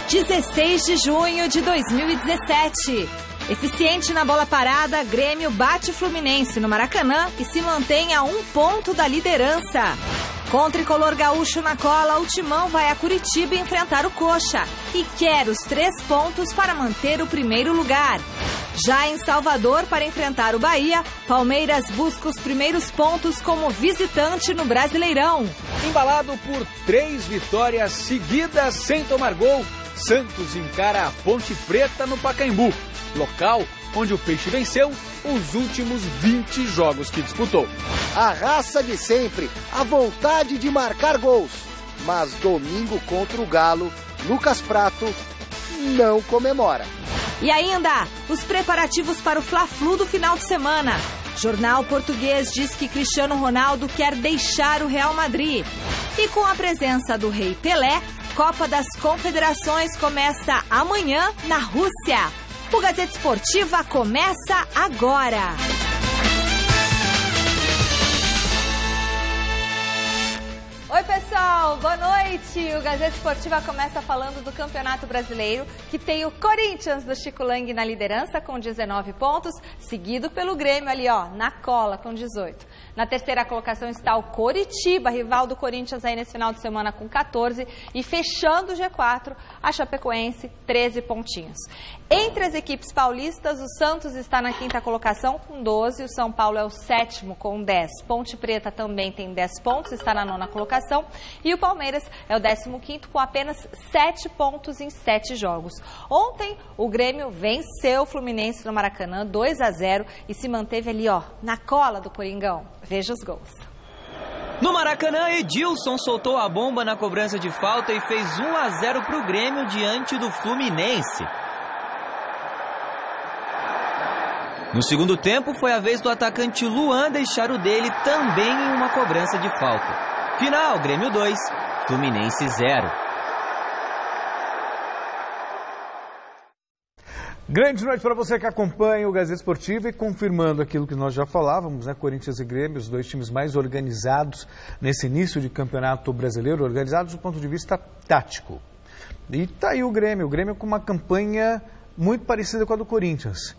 16 de junho de 2017. Eficiente na bola parada, Grêmio bate Fluminense no Maracanã e se mantém a 1 ponto da liderança. Com o tricolor gaúcho na cola, o Timão vai a Curitiba enfrentar o Coxa e quer os 3 pontos para manter o primeiro lugar. Já em Salvador, para enfrentar o Bahia, Palmeiras busca os primeiros pontos como visitante no Brasileirão. Embalado por 3 vitórias seguidas sem tomar gol, Santos encara a Ponte Preta no Pacaembu, local onde o Peixe venceu os últimos 20 jogos que disputou. A raça de sempre, a vontade de marcar gols. Mas domingo contra o Galo, Lucas Prato não comemora. E ainda, os preparativos para o Fla-Flu do final de semana. Jornal Português diz que Cristiano Ronaldo quer deixar o Real Madrid. E com a presença do Rei Pelé, Copa das Confederações começa amanhã na Rússia. O Gazeta Esportiva começa agora. Oi, pessoal, boa noite. O Gazeta Esportiva começa falando do Campeonato Brasileiro, que tem o Corinthians do Chico Lang na liderança com 19 pontos, seguido pelo Grêmio ali, ó, na cola com 18. Na terceira colocação está o Coritiba, rival do Corinthians aí nesse final de semana com 14. E fechando o G4, a Chapecoense, 13 pontinhos. Entre as equipes paulistas, o Santos está na 5ª colocação com 12. O São Paulo é o 7º com 10. Ponte Preta também tem 10 pontos, está na 9ª colocação. E o Palmeiras é o 15º com apenas 7 pontos em 7 jogos. Ontem, o Grêmio venceu o Fluminense no Maracanã, 2-0, e se manteve ali, ó, na cola do Coringão. Veja os gols. No Maracanã, Edilson soltou a bomba na cobrança de falta e fez 1-0 para o Grêmio diante do Fluminense. No segundo tempo, foi a vez do atacante Luan deixar o dele também em uma cobrança de falta. Final, Grêmio 2, Fluminense 0. Grande noite para você que acompanha o Gazeta Esportiva e confirmando aquilo que nós já falávamos, né? Corinthians e Grêmio, os dois times mais organizados nesse início de campeonato brasileiro, organizados do ponto de vista tático. E tá aí o Grêmio com uma campanha muito parecida com a do Corinthians.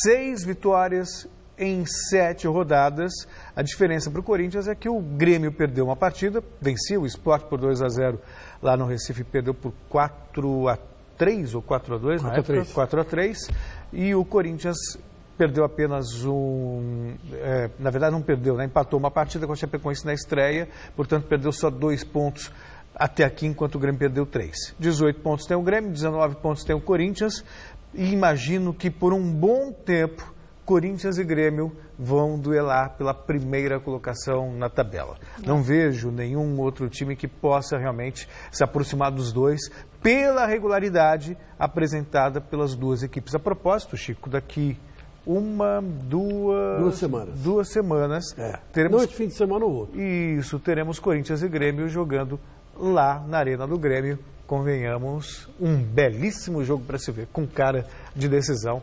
6 vitórias em 7 rodadas. A diferença para o Corinthians é que o Grêmio perdeu uma partida, venceu o Sport por 2-0 lá no Recife, perdeu por 4-3 ou 4-2 na época, 4-3, e o Corinthians perdeu apenas na verdade não perdeu, né? Empatou uma partida com a Chapecoense na estreia, portanto perdeu só 2 pontos até aqui, enquanto o Grêmio perdeu 3. 18 pontos tem o Grêmio, 19 pontos tem o Corinthians, e imagino que por um bom tempo Corinthians e Grêmio vão duelar pela primeira colocação na tabela. Não vejo nenhum outro time que possa realmente se aproximar dos dois pela regularidade apresentada pelas duas equipes. A propósito, Chico, daqui duas semanas teremos... Noite, fim de semana ou outro. Isso, teremos Corinthians e Grêmio jogando lá na Arena do Grêmio. Convenhamos, um belíssimo jogo para se ver, com cara de decisão.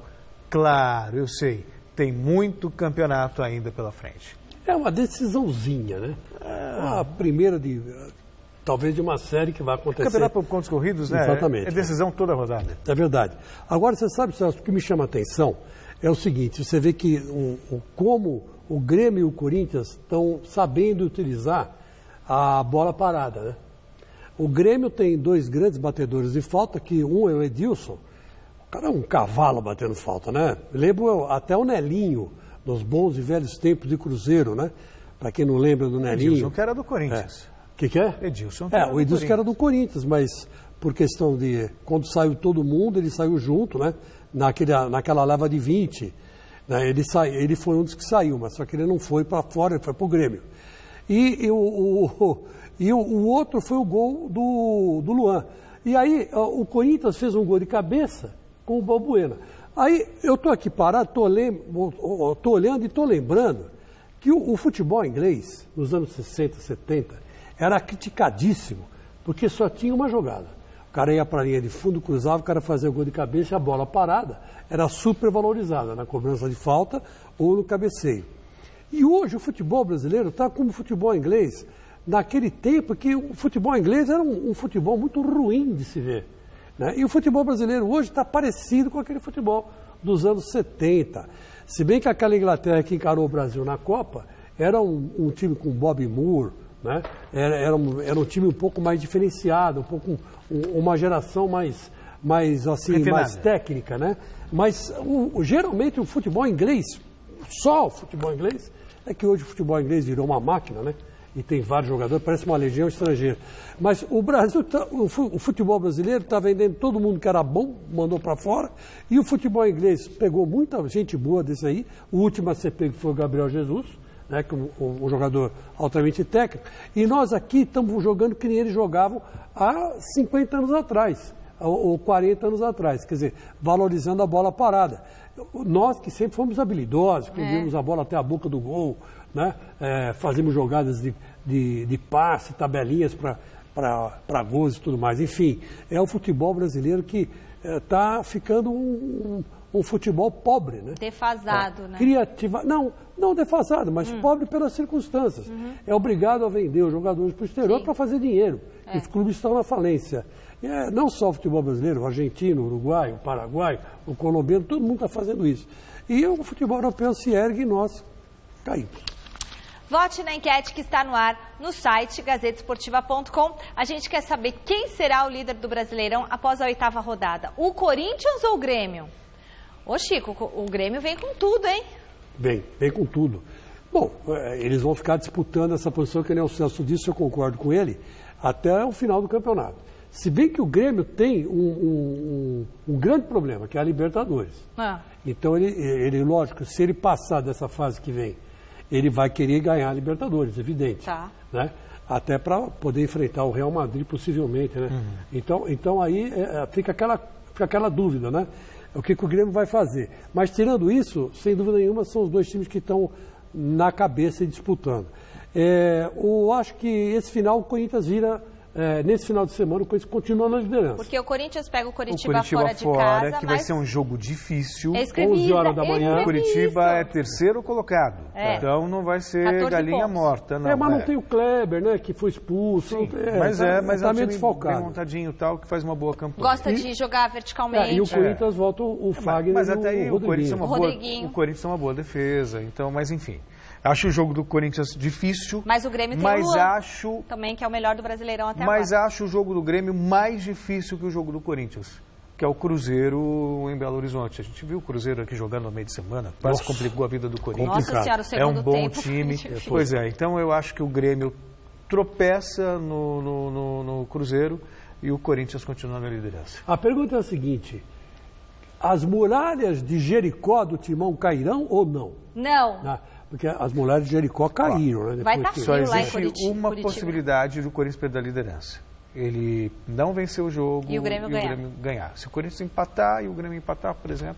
Claro, eu sei, tem muito campeonato ainda pela frente. É uma decisãozinha, né? A primeira talvez de uma série que vai acontecer. Campeonato por pontos corridos, né? Exatamente. É decisão toda rodada. É verdade. Agora, você sabe, Celso, o que me chama a atenção é o seguinte, você vê que como o Grêmio e o Corinthians estão sabendo utilizar a bola parada, né? O Grêmio tem 2 grandes batedores de falta, que um é o Edilson. O cara é um cavalo batendo falta, né? Lembro até o Nelinho, nos bons e velhos tempos de Cruzeiro, né? Para quem não lembra do Nelinho. Edilson que era do Corinthians. O que é? Edilson. O Edilson que era do Corinthians, mas por questão de... Quando saiu todo mundo, ele saiu junto, né? Naquela leva de 20. Né? Ele foi um dos que saiu, mas só que ele não foi para fora, ele foi para o Grêmio. E o outro foi o gol do Luan. E aí o Corinthians fez um gol de cabeça com o Balbuena. Aí eu estou aqui parado, estou olhando e estou lembrando que o futebol inglês, nos anos 60, 70, era criticadíssimo, porque só tinha uma jogada. O cara ia para a linha de fundo, cruzava, o cara fazia o gol de cabeça e a bola parada era super valorizada na cobrança de falta ou no cabeceio. E hoje o futebol brasileiro está como o futebol inglês, naquele tempo que o futebol inglês era um futebol muito ruim de se ver. né? E o futebol brasileiro hoje está parecido com aquele futebol dos anos 70. Se bem que aquela Inglaterra que encarou o Brasil na Copa era um time com Bobby Moore, né? Era um time um pouco mais diferenciado, uma geração mais técnica, né? Mas geralmente o futebol inglês, só o futebol inglês, é que hoje o futebol inglês virou uma máquina, né? E tem vários jogadores, parece uma legião estrangeira. Mas o Brasil, o futebol brasileiro está vendendo todo mundo que era bom, mandou para fora, e o futebol inglês pegou muita gente boa desse aí. O último a ser pego foi o Gabriel Jesus, né, que um jogador altamente técnico, e nós aqui estamos jogando que nem eles jogavam há 50 anos atrás, ou 40 anos atrás, quer dizer, valorizando a bola parada. Nós que sempre fomos habilidosos, que vimos a bola até a boca do gol, né, fazemos jogadas de passe, tabelinhas para gols e tudo mais. Enfim, é o futebol brasileiro que está ficando um futebol pobre, né? Defasado, né? Criativa, não defasado, mas pobre pelas circunstâncias. É obrigado a vender os jogadores para o exterior para fazer dinheiro. Os clubes estão na falência. Não só o futebol brasileiro, o argentino, o uruguaio, o paraguaio, o colombiano, todo mundo está fazendo isso. E o futebol europeu se ergue e nós caímos. Vote na enquete que está no ar no site gazetesportiva.com. A gente quer saber quem será o líder do Brasileirão após a 8ª rodada. O Corinthians ou o Grêmio? Ô Chico, o Grêmio vem com tudo, hein? Vem com tudo. Bom, eles vão ficar disputando essa posição, que nem o Celso disse, eu concordo com ele, até o final do campeonato. Se bem que o Grêmio tem um grande problema, que é a Libertadores. Então, ele, lógico, se ele passar dessa fase que vem, ele vai querer ganhar a Libertadores, evidente. Né? Até para poder enfrentar o Real Madrid, possivelmente. Né? Então aí fica aquela dúvida, né? O que o Grêmio vai fazer. Mas, tirando isso, sem dúvida nenhuma, são os dois times que estão na cabeça e disputando. Eu acho que esse final, o Corinthians vira... nesse final de semana, o Corinthians continua na liderança. Porque o Corinthians pega o Curitiba fora de casa, que vai ser um jogo difícil. 11 horas da manhã. O Curitiba é terceiro colocado. Então não vai ser galinha morta, não. Mas não tem o Kleber, né, que foi expulso. Mas é um time desfalcado. bem montadinho tal, que faz uma boa campanha. Gosta de jogar verticalmente. E o Corinthians volta o Fagner mas até aí o Corinthians é uma boa defesa. Então, mas enfim. Acho o jogo do Corinthians difícil. Mas o Grêmio tem também, que é o melhor do Brasileirão até agora. Mas acho o jogo do Grêmio mais difícil que o jogo do Corinthians, que é o Cruzeiro em Belo Horizonte. A gente viu o Cruzeiro aqui jogando no meio de semana, quase complicou a vida do Corinthians. Nossa Senhora, o segundo tempo. É um bom time. Pois é, então eu acho que o Grêmio tropeça no Cruzeiro e o Corinthians continua na liderança. A pergunta é a seguinte: as muralhas de Jericó do Timão cairão ou não? Não. Porque as muralhas de Jericó caíram, né? Vai estar frio lá em Curitiba. Só existe uma possibilidade do Corinthians perder a liderança. Ele não vencer o jogo e o Grêmio ganhar. Se o Corinthians empatar e o Grêmio empatar, por exemplo,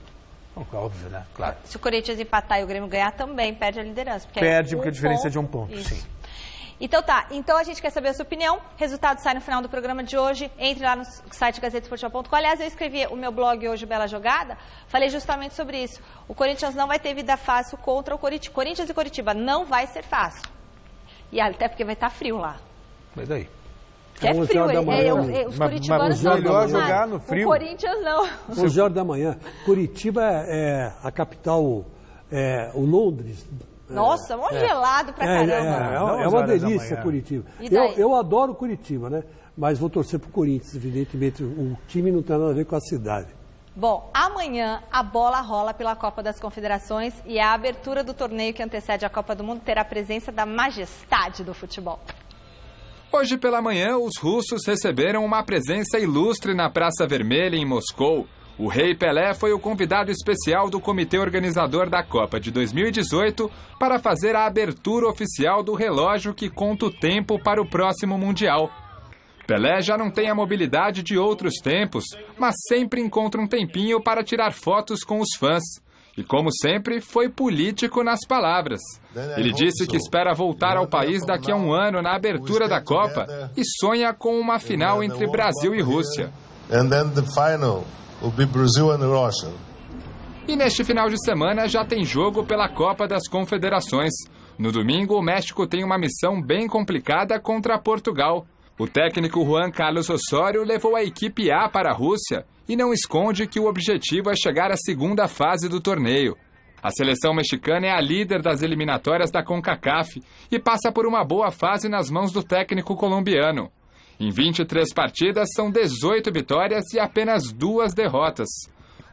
óbvio, né? Claro. Se o Corinthians empatar e o Grêmio ganhar, também perde a liderança. Porque a diferença é de um ponto, sim. Então então a gente quer saber a sua opinião. Resultado sai no final do programa de hoje. Entre lá no site gazetesportiva.com. Aliás, eu escrevi o meu blog hoje, Bela Jogada, falei justamente sobre isso. O Corinthians não vai ter vida fácil contra o Coritiba. Corinthians e Coritiba não vai ser fácil. E até porque vai estar frio lá. Mas daí? É frio, os curitibanos não melhor jogar no frio. O Corinthians não. 11 horas da manhã. Curitiba é a capital, o Londres. Nossa, mó gelado pra caramba. É uma delícia Curitiba. Eu adoro Curitiba, né? Mas vou torcer pro Corinthians, evidentemente. O time não tem nada a ver com a cidade. Bom, amanhã a bola rola pela Copa das Confederações e a abertura do torneio que antecede a Copa do Mundo terá a presença da majestade do futebol. Hoje pela manhã, os russos receberam uma presença ilustre na Praça Vermelha, em Moscou. O Rei Pelé foi o convidado especial do comitê organizador da Copa de 2018 para fazer a abertura oficial do relógio que conta o tempo para o próximo Mundial. Pelé já não tem a mobilidade de outros tempos, mas sempre encontra um tempinho para tirar fotos com os fãs. E, como sempre, foi político nas palavras. Ele disse que espera voltar ao país daqui a um ano na abertura da Copa e sonha com uma final entre Brasil e Rússia. E neste final de semana já tem jogo pela Copa das Confederações. No domingo, o México tem uma missão bem complicada contra Portugal. O técnico Juan Carlos Osorio levou a equipe A para a Rússia e não esconde que o objetivo é chegar à segunda fase do torneio. A seleção mexicana é a líder das eliminatórias da CONCACAF e passa por uma boa fase nas mãos do técnico colombiano. Em 23 partidas, são 18 vitórias e apenas 2 derrotas.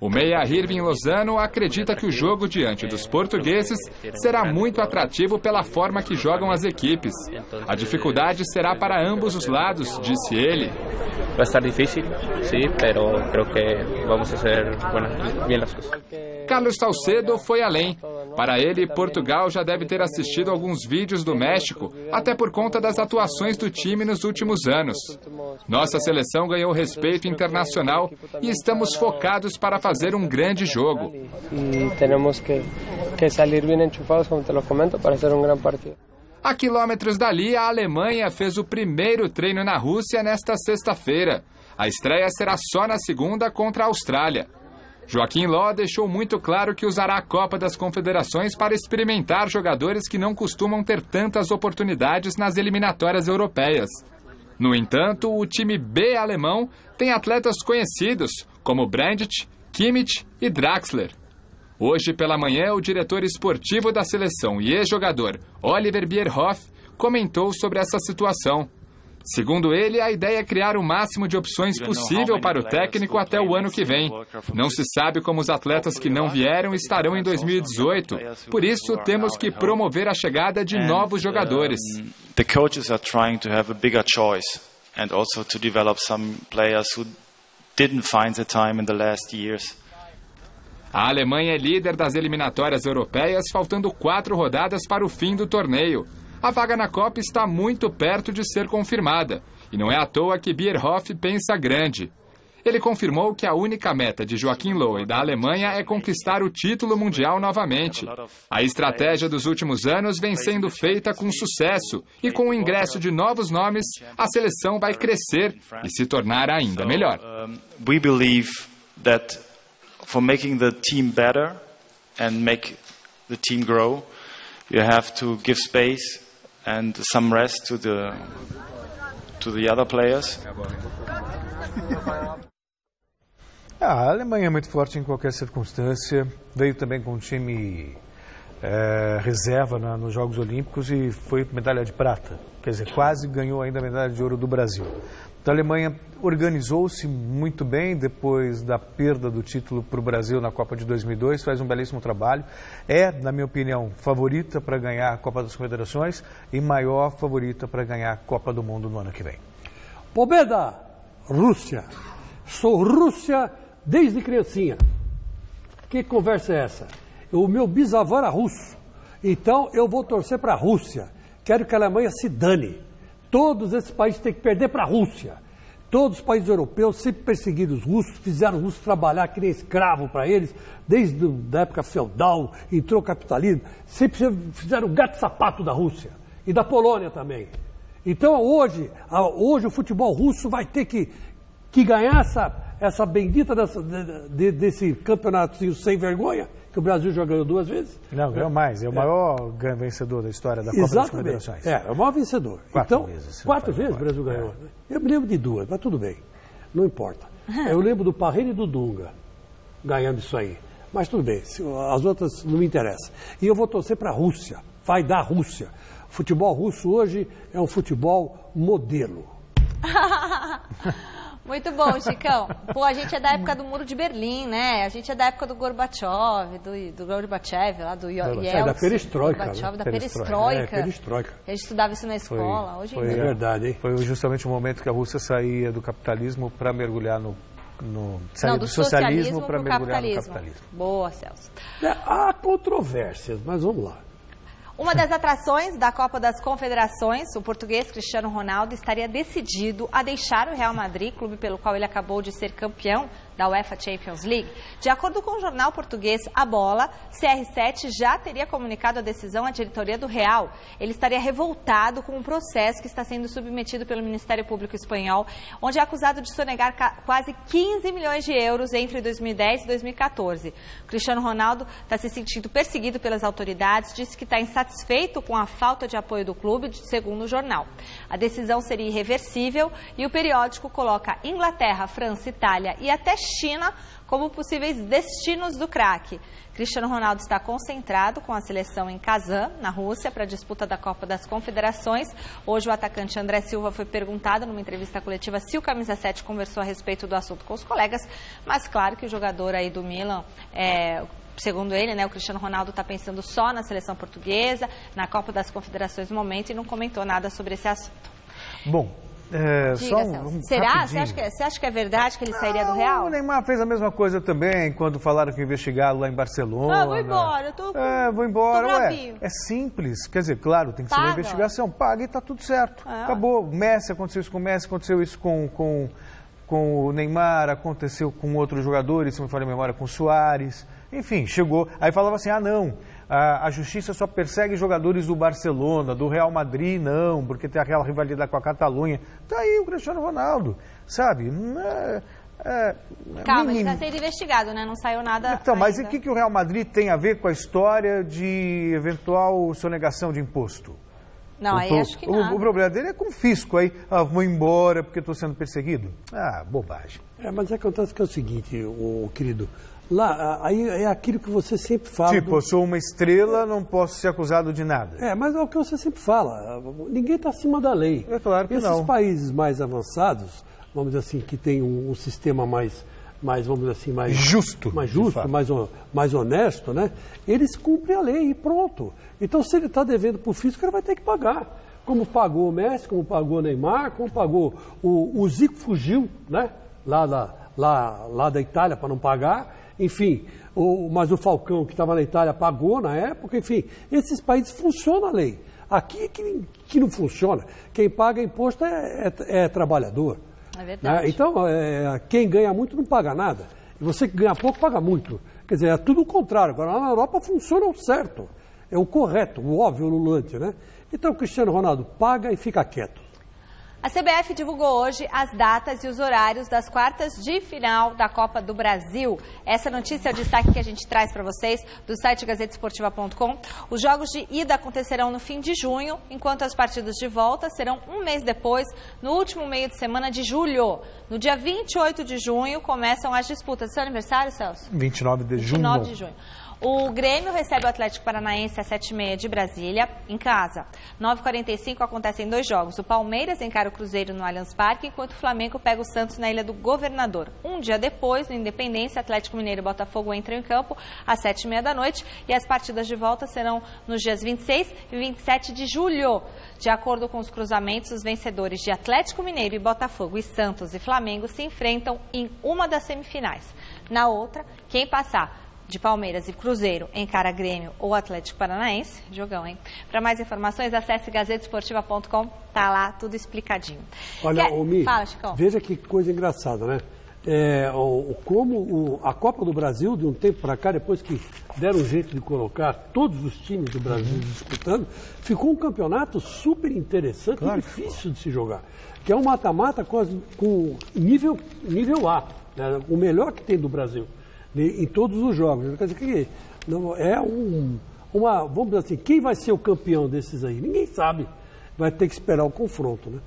O meia Hirving Lozano acredita que o jogo diante dos portugueses será muito atrativo pela forma que jogam as equipes. A dificuldade será para ambos os lados, disse ele. Vai estar difícil, sim, mas creo que vamos fazer bem as coisas. Carlos Salcedo foi além. Para ele, Portugal já deve ter assistido alguns vídeos do México, até por conta das atuações do time nos últimos anos. Nossa seleção ganhou respeito internacional e estamos focados para fazer um grande jogo. E temos que sair bem enchufados, como te lo comento, para fazer um grande partido. A quilômetros dali, a Alemanha fez o primeiro treino na Rússia nesta sexta-feira. A estreia será só na segunda contra a Austrália. Joaquim Ló deixou muito claro que usará a Copa das Confederações para experimentar jogadores que não costumam ter tantas oportunidades nas eliminatórias europeias. No entanto, o time B alemão tem atletas conhecidos, como Brandt, Kimmich e Draxler. Hoje pela manhã, o diretor esportivo da seleção e ex-jogador Oliver Bierhoff comentou sobre essa situação. Segundo ele, a ideia é criar o máximo de opções possível para o técnico até o ano que vem. Não se sabe como os atletas que não vieram estarão em 2018. Por isso, temos que promover a chegada de novos jogadores. The coaches are trying to have a bigger choice and also to develop some players who didn't find the time in the last years. A Alemanha é líder das eliminatórias europeias, faltando 4 rodadas para o fim do torneio. A vaga na Copa está muito perto de ser confirmada, e não é à toa que Bierhoff pensa grande. Ele confirmou que a única meta de Joaquim Low e da Alemanha é conquistar o título mundial novamente. A estratégia dos últimos anos vem sendo feita com sucesso, e com o ingresso de novos nomes, a seleção vai crescer e se tornar ainda melhor. We believe that for making the team better and make the team grow, you have to give space and some rest to the other players. A Alemanha é muito forte em qualquer circunstância. Veio também com um time reserva nos Jogos Olímpicos e foi medalha de prata. Quer dizer, quase ganhou ainda a medalha de ouro do Brasil. Então, a Alemanha organizou-se muito bem depois da perda do título para o Brasil na Copa de 2002, faz um belíssimo trabalho. É, na minha opinião, favorita para ganhar a Copa das Confederações e maior favorita para ganhar a Copa do Mundo no ano que vem. Pobeda, Rússia. Sou Rússia desde criancinha. Que conversa é essa? O meu bisavô era russo, então eu vou torcer para a Rússia. Quero que a Alemanha se dane. Todos esses países têm que perder para a Rússia. Todos os países europeus sempre perseguiram os russos, fizeram os russos trabalhar que nem escravo para eles, desde a época feudal, entrou o capitalismo, sempre fizeram o gato-sapato da Rússia e da Polônia também. Então hoje o futebol russo vai ter que ganhar essa bendita desse campeonato sem vergonha, que o Brasil já ganhou 2 vezes. Não, ganhou mais. É o maior vencedor da história da Copa das Confederações. É o maior vencedor. 4 vezes. 4 vezes o Brasil ganhou. Eu me lembro de 2, mas tudo bem. Não importa. Eu lembro do Parreira e do Dunga ganhando isso aí. Mas tudo bem, as outras não me interessam. E eu vou torcer para a Rússia. Vai dar Rússia. O futebol russo hoje é um futebol modelo. Muito bom, Chicão. Pô, a gente é da época do Muro de Berlim, né? A gente é da época do Gorbachev, do Gorbachev, lá do Yeltsin. Da perestroika. Da perestroika. Perestroika. A gente estudava isso na escola. Hoje foi verdade, hein? Foi justamente o momento que a Rússia saía do capitalismo para mergulhar do socialismo para mergulhar no capitalismo. Boa, Celso. Há controvérsias, mas vamos lá. Uma das atrações da Copa das Confederações, o português Cristiano Ronaldo estaria decidido a deixar o Real Madrid, clube pelo qual ele acabou de ser campeão da UEFA Champions League. De acordo com o jornal português A Bola, CR7 já teria comunicado a decisão à diretoria do Real. Ele estaria revoltado com um processo que está sendo submetido pelo Ministério Público Espanhol, onde é acusado de sonegar quase 15 milhões de euros entre 2010 e 2014. O Cristiano Ronaldo está se sentindo perseguido pelas autoridades, disse que está insatisfeito insatisfeito com a falta de apoio do clube, segundo o jornal. A decisão seria irreversível e o periódico coloca Inglaterra, França, Itália e até China como possíveis destinos do craque. Cristiano Ronaldo está concentrado com a seleção em Kazan, na Rússia, para a disputa da Copa das Confederações. Hoje o atacante André Silva foi perguntado numa entrevista coletiva se o camisa 7 conversou a respeito do assunto com os colegas, mas claro que o jogador aí do Milan, segundo ele, né, o Cristiano Ronaldo está pensando só na seleção portuguesa, na Copa das Confederações no momento e não comentou nada sobre esse assunto. Bom, Diga, será? Você acha que é verdade que ele sairia do Real? O Neymar fez a mesma coisa também quando falaram que ia investigá-lo lá em Barcelona. Vou embora, vou embora. É simples, quer dizer, claro, tem que ser uma investigação. Paga e está tudo certo. Acabou. Messi, aconteceu isso com o Messi, aconteceu isso com o Neymar, aconteceu com outros jogadores, se não me falha a memória, com o Suárez. Enfim, chegou. Aí falava assim, a justiça só persegue jogadores do Barcelona, do Real Madrid, não, porque tem aquela rivalidade com a Catalunha. Tá aí o Cristiano Ronaldo, sabe? Calma, ele está sendo investigado, né? Não saiu nada Então, mas ainda. e o que o Real Madrid tem a ver com a história de eventual sonegação de imposto? Não, aí acho que não. O problema dele é com o fisco, aí, vou embora porque estou sendo perseguido. Bobagem. Mas acontece que é o seguinte, querido, lá, aí é aquilo que você sempre fala. Tipo, eu sou uma estrela, não posso ser acusado de nada. Mas é o que você sempre fala, ninguém está acima da lei. É claro que não. Esses países mais avançados, vamos dizer assim, que tem um sistema mais vamos dizer assim, mais justo, mais honesto, né? Eles cumprem a lei e pronto. Então, se ele está devendo para o fisco, ele vai ter que pagar. Como pagou o Messi, como pagou o Neymar, como pagou o Zico fugiu, né? Lá da Itália para não pagar. Enfim, mas o Falcão, que estava na Itália, pagou na época. Enfim, esses países funcionam a lei. Aqui que não funciona. Quem paga imposto é trabalhador. É verdade. Né? Então, quem ganha muito não paga nada. E você que ganha pouco paga muito. Quer dizer, é tudo o contrário. Agora, lá na Europa funciona o certo. É o correto, o óbvio, o ululante, né? Então, o Cristiano Ronaldo paga e fica quieto. A CBF divulgou hoje as datas e os horários das quartas de final da Copa do Brasil. Essa notícia é o destaque que a gente traz para vocês do site gazetesportiva.com. Os jogos de ida acontecerão no fim de junho, enquanto as partidas de volta serão um mês depois, no último meio de semana de julho. No dia 28 de junho começam as disputas. Seu aniversário, Celso? 29 de junho. 29 de junho. O Grêmio recebe o Atlético Paranaense às 7h30 de Brasília, em casa. 9h45 acontecem 2 jogos. O Palmeiras encara o Cruzeiro no Allianz Parque, enquanto o Flamengo pega o Santos na Ilha do Governador. Um dia depois, no Independência, Atlético Mineiro e Botafogo entram em campo às 7h30 da noite. E as partidas de volta serão nos dias 26 e 27 de julho. De acordo com os cruzamentos, os vencedores de Atlético Mineiro e Botafogo e Santos e Flamengo se enfrentam em uma das semifinais. Na outra, quem passar de Palmeiras e Cruzeiro encara Grêmio ou Atlético Paranaense. Jogão, hein? Para mais informações, acesse gazetesportiva.com. Tá lá tudo explicadinho. Olha, Mi, fala, Chicão. Veja que coisa engraçada, né? Como a Copa do Brasil, de um tempo para cá, depois que deram um jeito de colocar todos os times do Brasil disputando, ficou um campeonato super interessante e difícil de se jogar. Que é um mata-mata com nível A, né? O melhor que tem do Brasil em todos os jogos. Quer dizer que vamos dizer assim, quem vai ser o campeão desses aí? Ninguém sabe. Vai ter que esperar o confronto, né?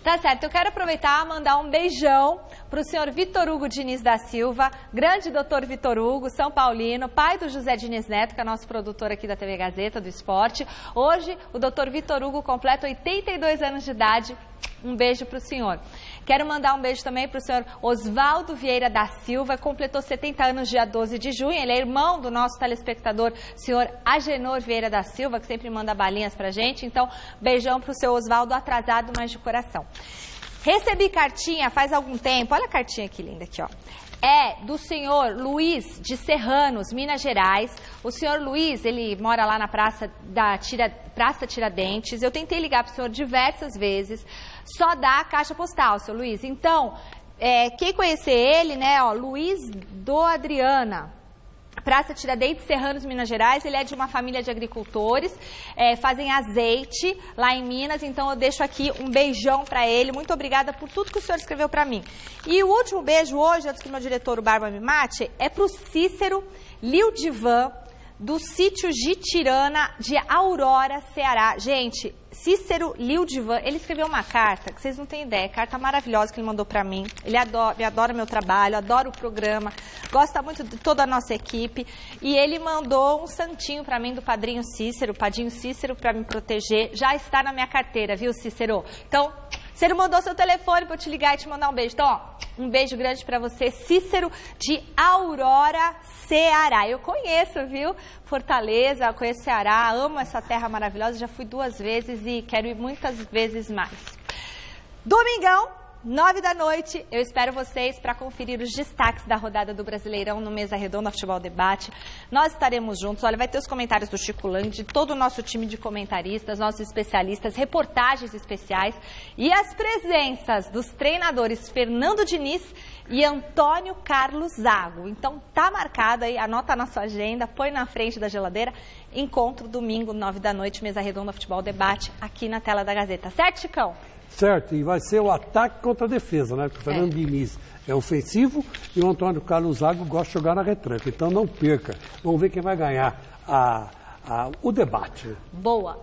Tá certo, eu quero aproveitar e mandar um beijão para o senhor Vitor Hugo Diniz da Silva, grande doutor Vitor Hugo, São Paulino, pai do José Diniz Neto, que é nosso produtor aqui da TV Gazeta, do esporte. Hoje, o doutor Vitor Hugo completa 82 anos de idade. Um beijo para o senhor. Quero mandar um beijo também para o senhor Oswaldo Vieira da Silva, completou 70 anos dia 12 de junho. Ele é irmão do nosso telespectador, senhor Agenor Vieira da Silva, que sempre manda balinhas para a gente. Então, beijão para o seu Oswaldo, atrasado, mas de coração. Recebi cartinha faz algum tempo, olha a cartinha que linda aqui, ó. É do senhor Luiz de Serranos, Minas Gerais. O senhor Luiz, ele mora lá na Praça Tiradentes. Eu tentei ligar para o senhor diversas vezes, só dá a caixa postal, seu Luiz. Então, quem conhecer ele, né, ó, Luiz do Adriana, Praça Tiradentes, Serranos, Minas Gerais. Ele é de uma família de agricultores, fazem azeite lá em Minas, então eu deixo aqui um beijão para ele. Muito obrigada por tudo que o senhor escreveu para mim. E o último beijo hoje, antes que meu diretor, o Barba, me mate, é para o Cícero Lildivan, do sítio Jitirana de Aurora, Ceará. Gente, Cícero Lildivan, ele escreveu uma carta, que vocês não têm ideia, carta maravilhosa que ele mandou para mim. Ele adora meu trabalho, adora o programa, gosta muito de toda a nossa equipe. E ele mandou um santinho para mim do Padrinho Cícero, Padrinho Cícero, para me proteger. Já está na minha carteira, viu, Cícero? Então, Cícero mandou seu telefone para eu te ligar e te mandar um beijo. Então, ó, um beijo grande para você, Cícero de Aurora, Ceará. Eu conheço, viu? Fortaleza, conheço Ceará, amo essa terra maravilhosa, já fui 2 vezes e quero ir muitas vezes mais. Domingão, 21h, eu espero vocês para conferir os destaques da rodada do Brasileirão no Mesa Redonda Futebol Debate. Nós estaremos juntos, olha, vai ter os comentários do Chico Lang, de todo o nosso time de comentaristas, nossos especialistas, reportagens especiais e as presenças dos treinadores Fernando Diniz e Antônio Carlos Zago. Então tá marcado aí, anota na sua agenda, põe na frente da geladeira, encontro domingo, 21h, Mesa Redonda Futebol Debate, aqui na tela da Gazeta. Certo, Chicão? Certo, e vai ser o ataque contra a defesa, né? Porque o Fernando Diniz é ofensivo e o Antônio Carlos Zago gosta de jogar na retranca. Então não perca. Vamos ver quem vai ganhar o debate. Boa.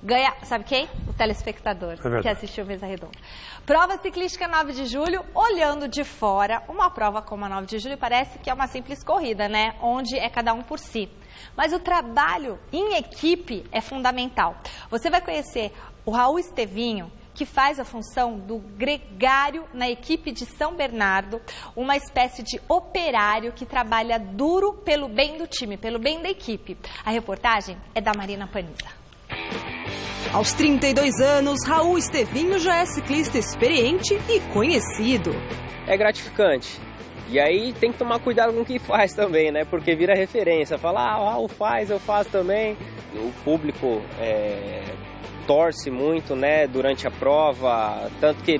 Ganha, sabe quem? O telespectador que assistiu a Mesa Redonda. Prova ciclística 9 de julho, olhando de fora, uma prova como a 9 de julho parece que é uma simples corrida, né? Onde é cada um por si. Mas o trabalho em equipe é fundamental. Você vai conhecer o Raul Estevinho, que faz a função do gregário na equipe de São Bernardo, uma espécie de operário que trabalha duro pelo bem do time, pelo bem da equipe. A reportagem é da Marina Paniza. Aos 32 anos, Raul Estevinho já é ciclista experiente e conhecido. É gratificante. E aí tem que tomar cuidado com o que faz também, né? Porque vira referência. Fala, o Raul faz, eu faço também. O público torce muito, né, durante a prova, tanto que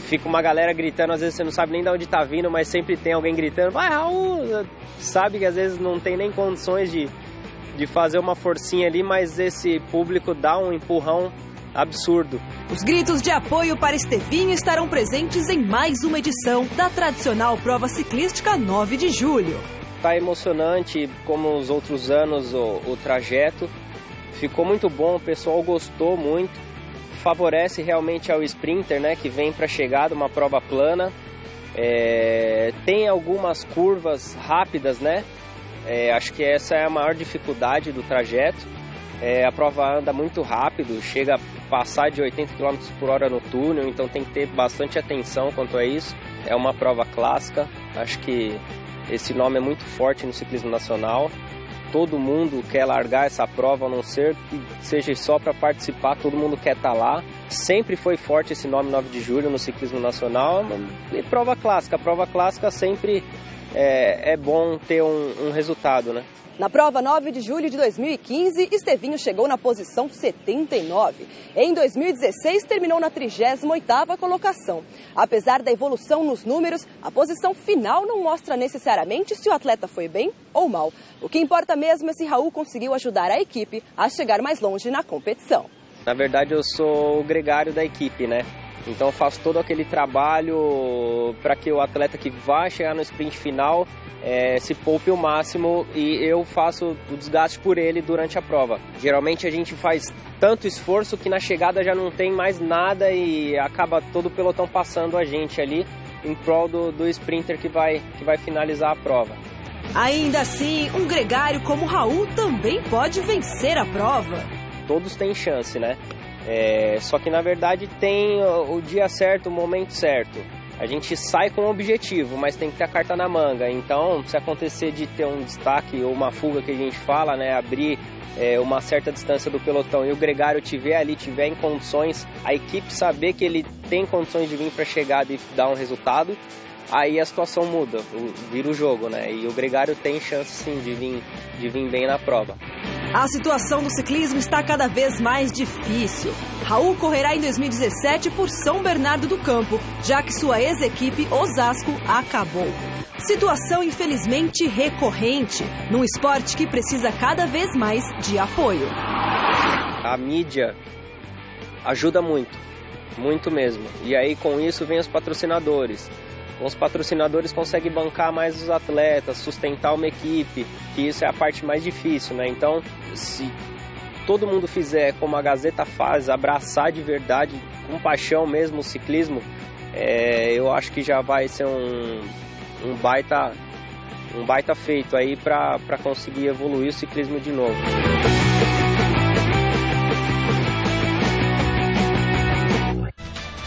fica uma galera gritando, às vezes você não sabe nem de onde tá vindo, mas sempre tem alguém gritando, vai Raul, sabe que às vezes não tem nem condições de fazer uma forcinha ali, mas esse público dá um empurrão absurdo. Os gritos de apoio para Estevinho estarão presentes em mais uma edição da tradicional prova ciclística 9 de julho. Tá emocionante, como os outros anos, o trajeto. Ficou muito bom, o pessoal gostou muito, favorece realmente ao sprinter, né, que vem para a chegada, uma prova plana. Tem algumas curvas rápidas, né, acho que essa é a maior dificuldade do trajeto. A prova anda muito rápido, chega a passar de 80 km por hora no túnel, então tem que ter bastante atenção quanto a isso. É uma prova clássica, acho que esse nome é muito forte no ciclismo nacional. Todo mundo quer largar essa prova, a não ser que seja só para participar, todo mundo quer estar lá. Sempre foi forte esse nome 9 de julho no ciclismo nacional. E prova clássica sempre é bom ter um resultado, né? Na prova 9 de julho de 2015, Estevinho chegou na posição 79. Em 2016, terminou na 38ª colocação. Apesar da evolução nos números, a posição final não mostra necessariamente se o atleta foi bem ou mal. O que importa mesmo é se Raul conseguiu ajudar a equipe a chegar mais longe na competição. Na verdade, eu sou o gregário da equipe, né? Então eu faço todo aquele trabalho para que o atleta que vai chegar no sprint final se poupe o máximo, e eu faço o desgaste por ele durante a prova. Geralmente a gente faz tanto esforço que na chegada já não tem mais nada e acaba todo o pelotão passando a gente ali em prol do sprinter que vai finalizar a prova. Ainda assim, um gregário como Raul também pode vencer a prova. Todos têm chance, né? Só que na verdade tem o dia certo, o momento certo. A gente sai com um objetivo, mas tem que ter a carta na manga. Então, se acontecer de ter um destaque ou uma fuga que a gente fala, né, abrir uma certa distância do pelotão e o gregário tiver ali, tiver em condições, a equipe saber que ele tem condições de vir para a chegada e dar um resultado, aí a situação muda, vira o jogo, né? E o gregário tem chance sim de vir bem na prova. A situação do ciclismo está cada vez mais difícil. Raul correrá em 2017 por São Bernardo do Campo, já que sua ex-equipe Osasco acabou. Situação infelizmente recorrente, num esporte que precisa cada vez mais de apoio. A mídia ajuda muito. muito mesmo. E aí com isso vem os patrocinadores. Com os patrocinadores consegue bancar mais os atletas, sustentar uma equipe, que isso é a parte mais difícil, né? Então, se todo mundo fizer como a Gazeta faz, abraçar de verdade, com paixão mesmo o ciclismo, eu acho que já vai ser um baita feito aí para conseguir evoluir o ciclismo de novo.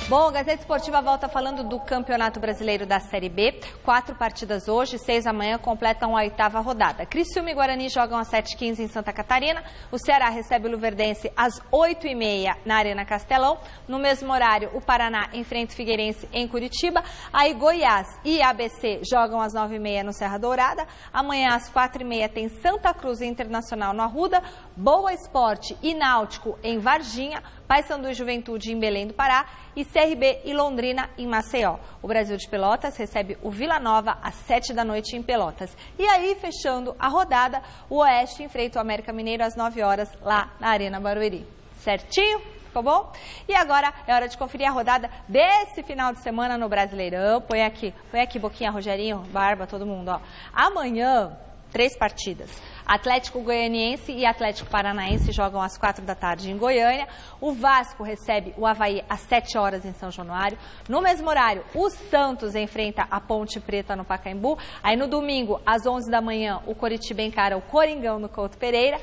Bom, a Gazeta Esportiva volta falando do Campeonato Brasileiro da Série B. 4 partidas hoje, 6 amanhã completam a 8ª rodada. Criciúma e Guarani jogam às 7h15 em Santa Catarina. O Ceará recebe o Luverdense às 8h30 na Arena Castelão. No mesmo horário, o Paraná enfrenta o Figueirense em Curitiba. Aí Goiás e ABC jogam às 9h30 no Serra Dourada. Amanhã às 4h30 tem Santa Cruz e Internacional no Arruda. Boa Esporte e Náutico em Varginha. Paysandu e Juventude em Belém do Pará e CRB e Londrina em Maceió. O Brasil de Pelotas recebe o Vila Nova às 7h em Pelotas. E aí, fechando a rodada, o Oeste enfrenta o América Mineiro às 9h lá na Arena Barueri. Certinho? Ficou bom? E agora é hora de conferir a rodada desse final de semana no Brasileirão. Põe aqui, Boquinha, Rogerinho, Barba, todo mundo, ó. Amanhã, 3 partidas. Atlético Goianiense e Atlético Paranaense jogam às 4h em Goiânia. O Vasco recebe o Avaí às 7h em São Januário. No mesmo horário, o Santos enfrenta a Ponte Preta no Pacaembu. Aí no domingo, às 11h, o Coritiba encara o Coringão no Couto Pereira.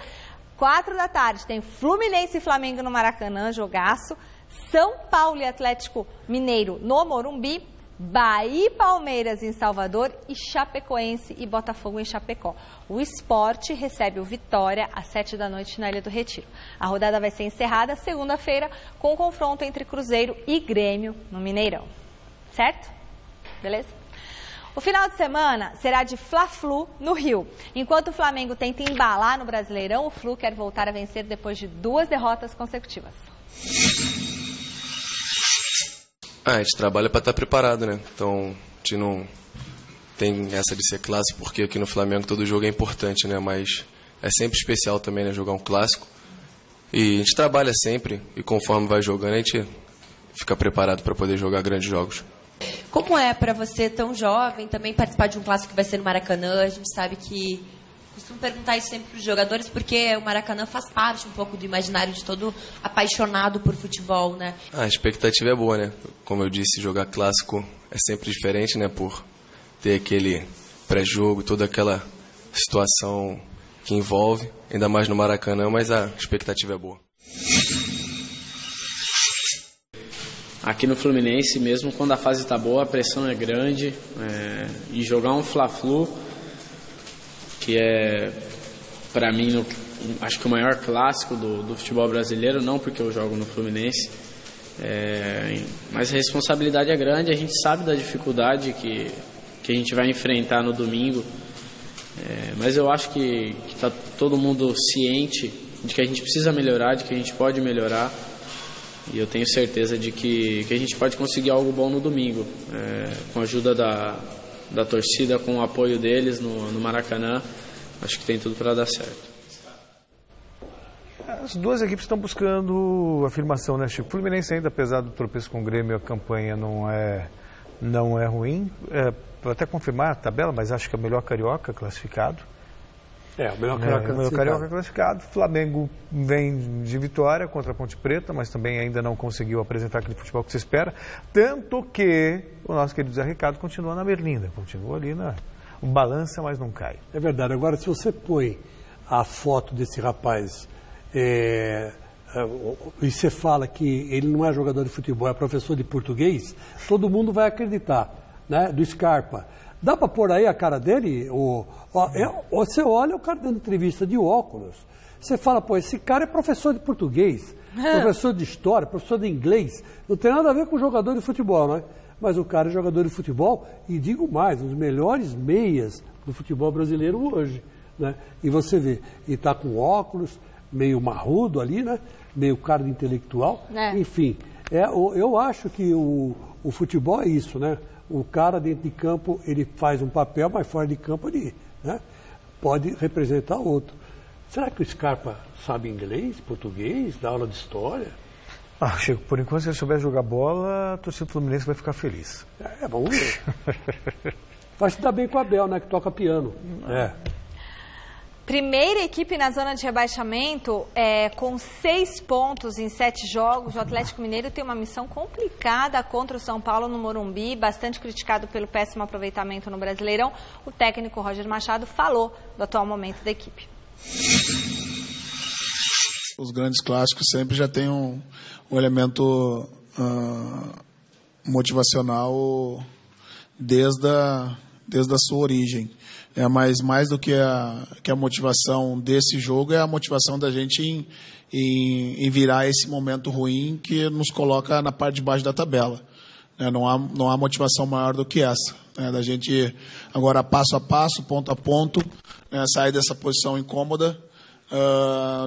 4h tem Fluminense e Flamengo no Maracanã, jogaço. São Paulo e Atlético Mineiro no Morumbi. Bahia e Palmeiras em Salvador e Chapecoense e Botafogo em Chapecó. O Sport recebe o Vitória às 7h na Ilha do Retiro. A rodada vai ser encerrada segunda-feira com o confronto entre Cruzeiro e Grêmio no Mineirão. Certo? Beleza? O final de semana será de Fla-Flu no Rio. Enquanto o Flamengo tenta embalar no Brasileirão, o Flu quer voltar a vencer depois de 2 derrotas consecutivas. A gente trabalha para estar preparado, né? Então, a gente não tem essa de ser clássico, porque aqui no Flamengo todo jogo é importante, né? Mas é sempre especial também, né? Jogar um clássico. E a gente trabalha sempre, e conforme vai jogando, a gente fica preparado para poder jogar grandes jogos. Como é para você, tão jovem, também participar de um clássico que vai ser no Maracanã? A gente sabe que... Costumo perguntar isso sempre para os jogadores, porque o Maracanã faz parte um pouco do imaginário de todo apaixonado por futebol, né? A expectativa é boa, né? Como eu disse, jogar clássico é sempre diferente, né? Por ter aquele pré-jogo, toda aquela situação que envolve, ainda mais no Maracanã, mas a expectativa é boa. Aqui no Fluminense, mesmo quando a fase está boa, a pressão é grande, e jogar um Fla-Flu, que é, para mim, acho que o maior clássico do futebol brasileiro, não porque eu jogo no Fluminense, mas a responsabilidade é grande, a gente sabe da dificuldade que a gente vai enfrentar no domingo, mas eu acho que está todo mundo ciente de que a gente precisa melhorar, de que a gente pode melhorar, e eu tenho certeza de que a gente pode conseguir algo bom no domingo, com a ajuda da torcida, com o apoio deles no Maracanã. Acho que tem tudo para dar certo. As duas equipes estão buscando afirmação, né, Chico? O Fluminense ainda, apesar do tropeço com o Grêmio, a campanha não é ruim. Vou até confirmar a tabela, mas acho que é o melhor carioca classificado. O melhor carioca classificado. Flamengo vem de vitória contra a Ponte Preta, mas também ainda não conseguiu apresentar aquele futebol que se espera. Tanto que o nosso querido Zé Ricardo continua na berlinda, continua ali o balança, mas não cai. É verdade. Agora, se você põe a foto desse rapaz e você fala que ele não é jogador de futebol, é professor de português, todo mundo vai acreditar, né? Do Scarpa. Dá para pôr aí a cara dele? Você olha o cara dando entrevista de óculos, você fala, pô, esse cara é professor de português, professor de história, professor de inglês, não tem nada a ver com jogador de futebol, né? Mas o cara é jogador de futebol, e digo mais, um dos melhores meias do futebol brasileiro hoje, né? E você vê, ele está com óculos, meio marrudo ali, né? Meio cara de intelectual, enfim, eu acho que o futebol é isso, né? O cara dentro de campo, ele faz um papel, mas fora de campo ele, né, pode representar outro. Será que o Scarpa sabe inglês, português, dá aula de história? Chico, por enquanto, se ele souber jogar bola, a torcida do Fluminense vai ficar feliz. Vamos ver. Vai se dar bem com o Abel, né, que toca piano. Primeira equipe na zona de rebaixamento, com 6 pontos em 7 jogos. O Atlético Mineiro tem uma missão complicada contra o São Paulo no Morumbi, bastante criticado pelo péssimo aproveitamento no Brasileirão. O técnico Roger Machado falou do atual momento da equipe. Os grandes clássicos sempre já têm um elemento motivacional desde a sua origem. Mas mais do que a motivação desse jogo é a motivação da gente em virar esse momento ruim que nos coloca na parte de baixo da tabela. Não há motivação maior do que essa. Da gente agora passo a passo, ponto a ponto, sair dessa posição incômoda,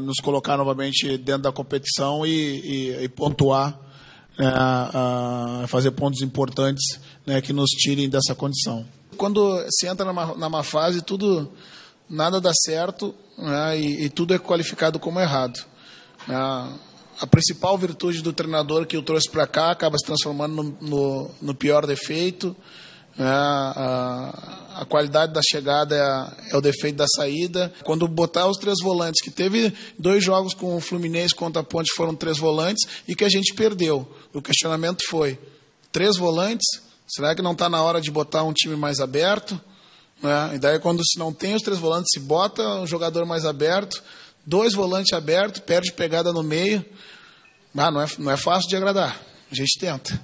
nos colocar novamente dentro da competição e pontuar, fazer pontos importantes, que nos tirem dessa condição. Quando se entra na má fase, nada dá certo, e tudo é qualificado como errado. A principal virtude do treinador que o trouxe para cá acaba se transformando no pior defeito. A qualidade da chegada é o defeito da saída. Quando botar os 3 volantes, que teve 2 jogos com o Fluminense contra a Ponte, foram 3 volantes e que a gente perdeu. O questionamento foi: 3 volantes, será que não está na hora de botar um time mais aberto? E daí, quando se não tem os 3 volantes, se bota um jogador mais aberto, 2 volantes abertos, perde pegada no meio. Não é fácil de agradar. A gente tenta.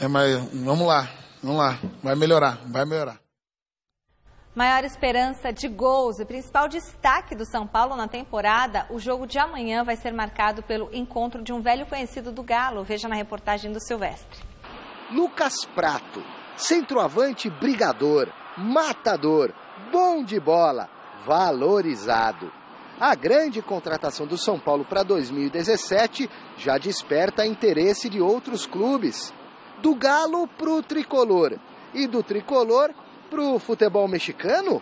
Mas vamos lá. Vai melhorar. Maior esperança de gols e principal destaque do São Paulo na temporada, o jogo de amanhã vai ser marcado pelo encontro de um velho conhecido do Galo. Veja na reportagem do Silvestre. Lucas Prato, centroavante brigador, matador, bom de bola, valorizado. A grande contratação do São Paulo para 2017 já desperta interesse de outros clubes. Do Galo para o Tricolor e do Tricolor para o futebol mexicano?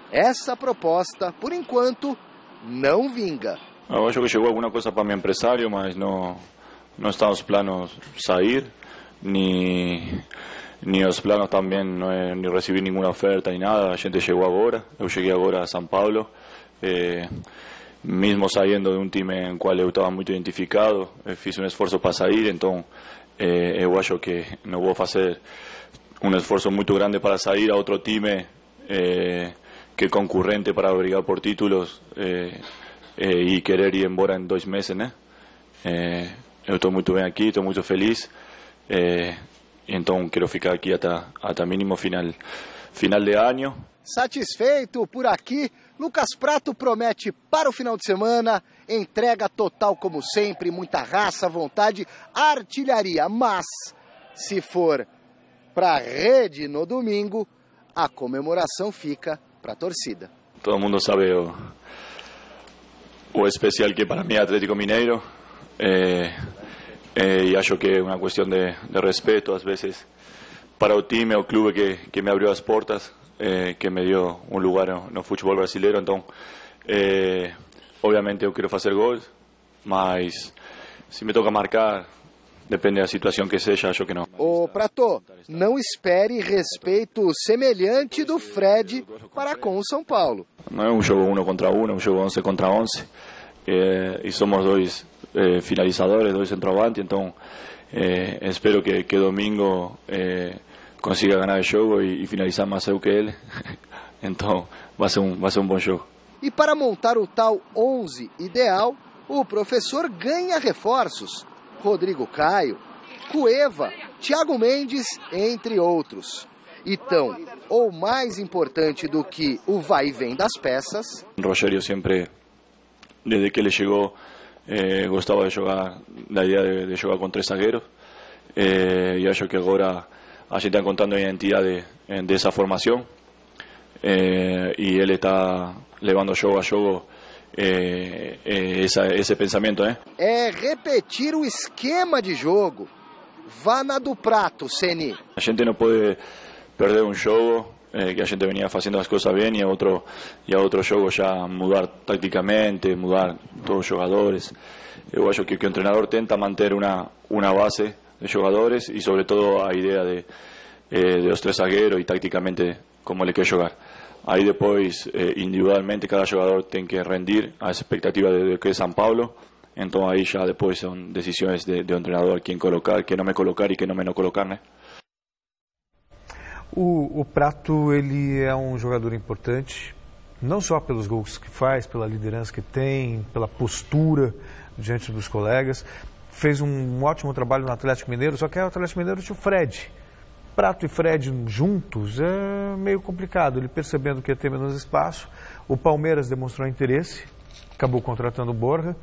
Essa proposta, por enquanto, não vinga. Eu acho que chegou alguma coisa para meu empresário, mas não estão os planos sair, nem os planos também, não é nem receber nenhuma oferta nem nada. A gente chegou agora, eu cheguei agora a São Paulo, mesmo saindo de um time em qual eu estava muito identificado, fiz esforço para sair, então eu acho que não vou fazer esforço muito grande para sair a outro time que é concorrente para brigar por títulos e querer ir embora em 2 meses, né? Eu estou muito bem aqui, estou muito feliz, então quero ficar aqui até mínimo final de ano. Satisfeito por aqui, Lucas Prato promete para o final de semana entrega total como sempre, muita raça, vontade, artilharia, mas se for para a rede no domingo, a comemoração fica para a torcida. Todo mundo sabe o especial que para mim é Atlético Mineiro, e acho que é uma questão de respeito, às vezes, para o time, o clube que me abriu as portas, que me deu lugar no futebol brasileiro. Então, obviamente eu quero fazer gols, mas se me toca marcar, depende da situação que seja, acho que não. Ô Prato, não espere respeito semelhante do Fred para com o São Paulo. Não é um jogo 1 contra 1, é um jogo 11 contra 11, e somos 2 finalizadores, 2 centroavantes, então espero que domingo consiga ganhar o jogo e finalizar mais eu que ele. Então vai ser um bom jogo. E para montar o tal 11 ideal, o professor ganha reforços. Rodrigo Caio, Cueva, Thiago Mendes, entre outros. Então, ou mais importante do que o vai e vem das peças... Rogério sempre, desde que ele chegou, gostava de jogar, da ideia de jogar com 3 zagueiros. E acho que agora a gente está contando a identidade dessa formação. E ele está levando jogo a jogo esse pensamento, né? É repetir o esquema de jogo. Vá na do Prato, Ceni. A gente não pode perder um jogo que a gente venía haciendo las cosas bien y a otro juego ya mudar tácticamente, mudar todos los jugadores. Yo acho que el entrenador tenta mantener una base de jugadores y sobre todo a idea de los 3 zagueros y tácticamente como le quiere jugar. Ahí después individualmente cada jugador tiene que rendir a esa expectativa de que es São Paulo. Então aí já depois são decisões de treinador, quem colocar, quem não me colocar e quem não me não colocar, né? O Prato, ele é um jogador importante, não só pelos gols que faz, pela liderança que tem, pela postura diante dos colegas. Fez um ótimo trabalho no Atlético Mineiro, só que o Atlético Mineiro tinha o Fred. Prato e Fred juntos é meio complicado, ele percebendo que ia ter menos espaço. O Palmeiras demonstrou interesse, acabou contratando o Borja.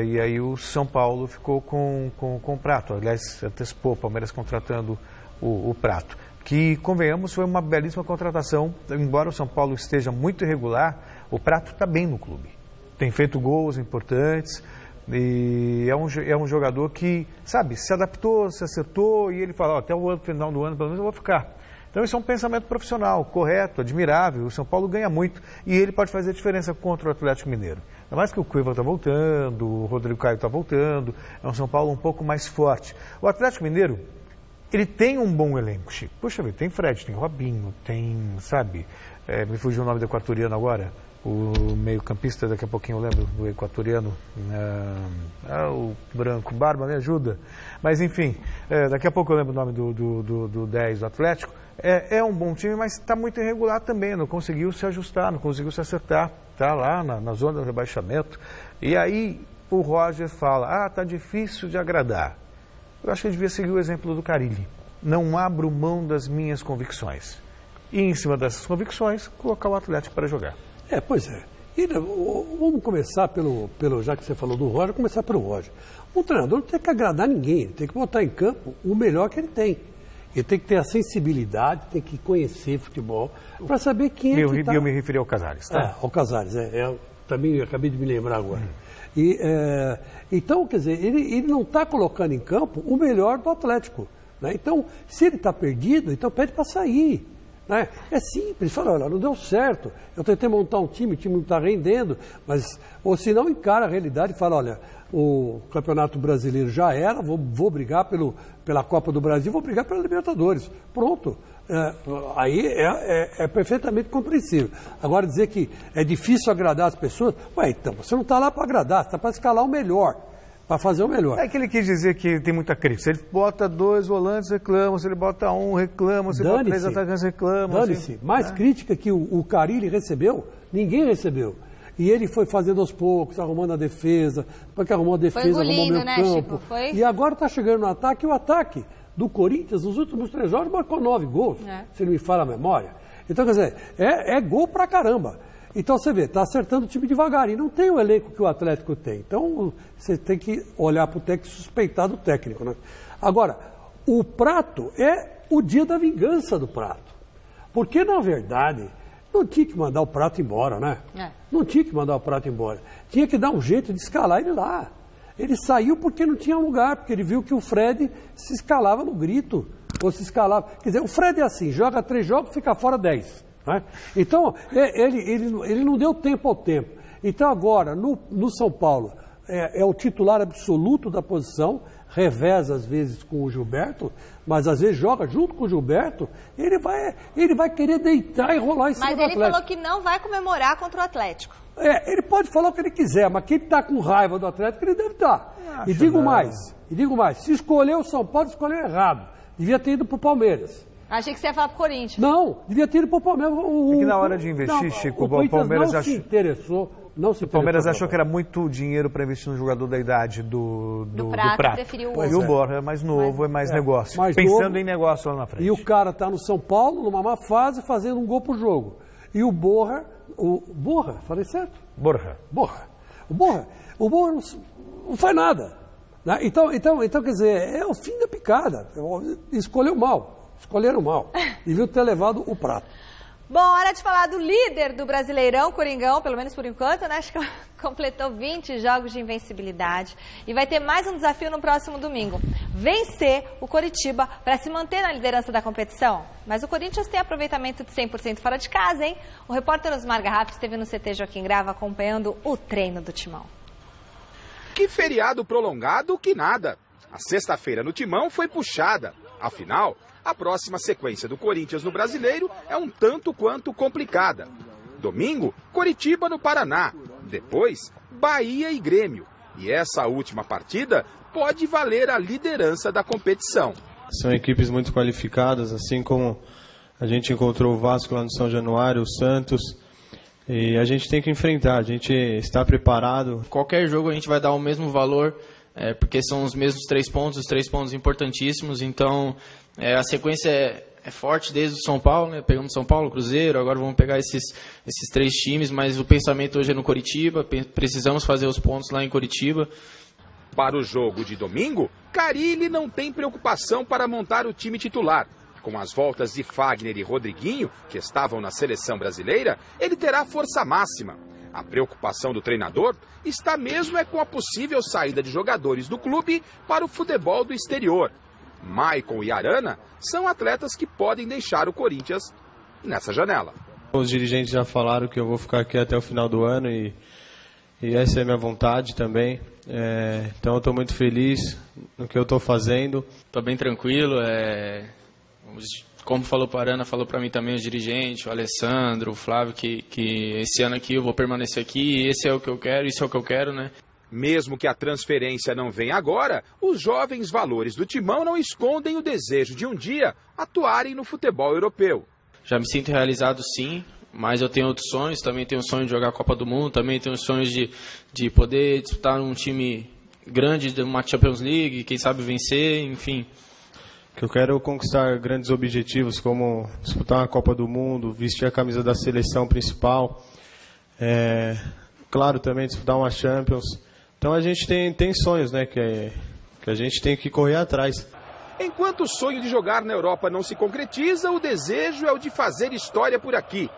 E aí o São Paulo ficou com o Prato, aliás, antecipou o Palmeiras contratando o Prato, que, convenhamos, foi uma belíssima contratação. Embora o São Paulo esteja muito irregular, o Prato está bem no clube, tem feito gols importantes e é um jogador que, sabe, se adaptou, se acertou e ele fala, até o final do ano pelo menos eu vou ficar. Então isso é um pensamento profissional, correto, admirável. O São Paulo ganha muito e ele pode fazer a diferença contra o Atlético Mineiro. Ainda mais que o Cueva está voltando, o Rodrigo Caio está voltando, é um São Paulo um pouco mais forte. O Atlético Mineiro, ele tem um bom elenco, Chico. Puxa vida, tem Fred, tem Robinho, tem, sabe, me fugiu o nome do equatoriano agora, o meio-campista, daqui a pouquinho eu lembro do equatoriano, o branco, Barba, me ajuda. Mas enfim, daqui a pouco eu lembro o nome do 10 do Atlético. É um bom time, mas está muito irregular também, não conseguiu se ajustar, não conseguiu se acertar, está lá na zona do rebaixamento. E aí o Roger fala, está difícil de agradar. Eu acho que ele devia seguir o exemplo do Carille. Não abro mão das minhas convicções. E em cima dessas convicções, colocar o Atlético para jogar. Pois é. E, vamos começar já que você falou do Roger, começar pelo Roger. O treinador não tem que agradar ninguém, ele tem que botar em campo o melhor que ele tem. Ele tem que ter a sensibilidade, tem que conhecer futebol, para saber quem é que está... Eu me referi ao Casares, tá? Ao Casares, também eu acabei de me lembrar agora. Então, quer dizer, ele não está colocando em campo o melhor do Atlético. Né? Então, se ele está perdido, então pede para sair. Né? É simples, fala, olha, não deu certo, eu tentei montar um time, o time não está rendendo, ou se não, encara a realidade e fala, olha, o Campeonato Brasileiro já era, vou brigar pela Copa do Brasil, vou brigar pela Libertadores. Pronto. Aí é perfeitamente compreensível. Agora dizer que é difícil agradar as pessoas, então você não está lá para agradar, você está para escalar o melhor, para fazer o melhor. É que ele quis dizer que tem muita crítica. Se ele bota 2 volantes, reclama. Se ele bota 1, reclama. Se ele bota 3 atacantes, reclama. Dane-se. Mais crítica que o Carille recebeu, ninguém recebeu. E ele foi fazendo aos poucos, arrumando a defesa, depois que arrumou a defesa, arrumou o meio campo. Chico, e agora está chegando no ataque, e o ataque do Corinthians, nos últimos 3 jogos, marcou 9 gols, se não me falha a memória. Então, quer dizer, é gol pra caramba. Então, você vê, está acertando o time devagarinho, não tem o elenco que o Atlético tem. Então, você tem que olhar para o técnico e suspeitar do técnico, né? Agora, o Prato é o dia da vingança do Prato. Porque, na verdade... Não tinha que mandar o Prato embora, né? Não tinha que mandar o Prato embora. Tinha que dar um jeito de escalar ele lá. Ele saiu porque não tinha lugar, porque ele viu que o Fred se escalava no grito, ou se escalava... Quer dizer, o Fred é assim, joga 3 jogos, fica fora 10. Né? Então, ele não deu tempo ao tempo. Então, agora, no São Paulo, é o titular absoluto da posição, reveza às vezes com o Gilberto, mas às vezes joga junto com o Gilberto, ele vai querer deitar e rolar em cima do Atlético. Mas ele falou que não vai comemorar contra o Atlético. Ele pode falar o que ele quiser, mas quem está com raiva do Atlético, ele deve estar. E digo mais, se escolheu o São Paulo, escolheu errado. Devia ter ido para o Palmeiras. Achei que você ia falar para o Corinthians. Não, devia ter ido para o Palmeiras. É que na hora de investir, Chico, o Palmeiras não se interessou. O Palmeiras achou que era muito dinheiro para investir num jogador da idade do Prato. Preferiu o E o Borja é mais novo, é mais negócio. Pensando em negócio lá na frente. E o cara está no São Paulo, numa má fase, fazendo um gol por jogo. E o Borja, falei certo? Borja. O Borja não faz nada. Né? Então, quer dizer, é o fim da picada. Escolheram mal. Deviam ter levado o Prato. Bom, hora de falar do líder do Brasileirão, Coringão, pelo menos por enquanto, né? Acho que completou 20 jogos de invencibilidade e vai ter mais um desafio no próximo domingo. Vencer o Coritiba para se manter na liderança da competição. Mas o Corinthians tem aproveitamento de 100% fora de casa, hein? O repórter Osmar Garrafas esteve no CT Joaquim Grava acompanhando o treino do Timão. Que feriado prolongado, que nada. A sexta-feira no Timão foi puxada. Afinal, a próxima sequência do Corinthians no Brasileiro é um tanto quanto complicada. Domingo, Coritiba no Paraná. Depois, Bahia e Grêmio. E essa última partida pode valer a liderança da competição. São equipes muito qualificadas, assim como a gente encontrou o Vasco lá no São Januário, o Santos. E a gente tem que enfrentar, a gente está preparado. Qualquer jogo a gente vai dar o mesmo valor, porque são os mesmos 3 pontos, os 3 pontos importantíssimos. Então, a sequência é forte desde o São Paulo, né? Pegamos São Paulo, Cruzeiro, agora vamos pegar esses 3 times, mas o pensamento hoje é no Coritiba, precisamos fazer os pontos lá em Coritiba. Para o jogo de domingo, Carille não tem preocupação para montar o time titular. Com as voltas de Fagner e Rodriguinho, que estavam na seleção brasileira, ele terá força máxima. A preocupação do treinador está mesmo com a possível saída de jogadores do clube para o futebol do exterior. Maicon e Arana são atletas que podem deixar o Corinthians nessa janela. Os dirigentes já falaram que eu vou ficar aqui até o final do ano e essa é a minha vontade também. Então eu estou muito feliz no que eu estou fazendo. Estou bem tranquilo. Como falou para a Arana, falou para mim também os dirigentes, o Alessandro, o Flávio, que esse ano aqui eu vou permanecer aqui, esse é o que eu quero, isso é o que eu quero, né? Mesmo que a transferência não venha agora, os jovens valores do Timão não escondem o desejo de um dia atuarem no futebol europeu. Já me sinto realizado sim, mas eu tenho outros sonhos, também tenho o sonho de jogar a Copa do Mundo, também tenho os sonhos de poder disputar um time grande de uma Champions League, quem sabe vencer, enfim. Que eu quero conquistar grandes objetivos, como disputar uma Copa do Mundo, vestir a camisa da seleção principal, claro, também disputar uma Champions. Então a gente tem sonhos, né, que a gente tem que correr atrás. Enquanto o sonho de jogar na Europa não se concretiza, o desejo é o de fazer história por aqui.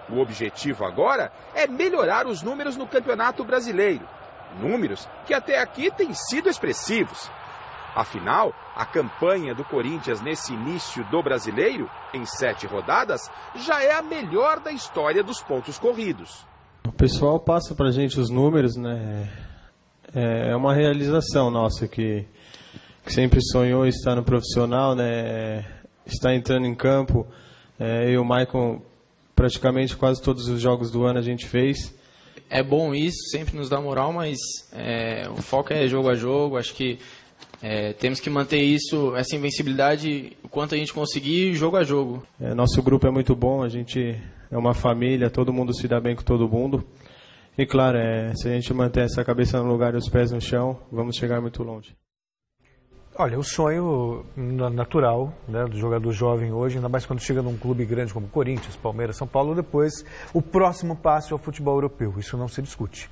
O objetivo agora é melhorar os números no Campeonato Brasileiro. Números que até aqui têm sido expressivos. Afinal, a campanha do Corinthians nesse início do Brasileiro, em 7 rodadas, já é a melhor da história dos pontos corridos. O pessoal passa pra gente os números, né? É uma realização nossa que sempre sonhou estar no profissional, né? Estar entrando em campo. Eu e o Maicon, praticamente quase todos os jogos do ano a gente fez. É bom isso, sempre nos dá moral, mas o foco é jogo a jogo. Acho que temos que manter isso, essa invencibilidade, o quanto a gente conseguir, jogo a jogo. Nosso grupo é muito bom, a gente é uma família, todo mundo se dá bem com todo mundo. E claro, se a gente manter essa cabeça no lugar e os pés no chão, vamos chegar muito longe. Olha, o sonho natural, né, do jogador jovem hoje, ainda mais quando chega num clube grande como Corinthians, Palmeiras, São Paulo, depois o próximo passo é o futebol europeu. Isso não se discute.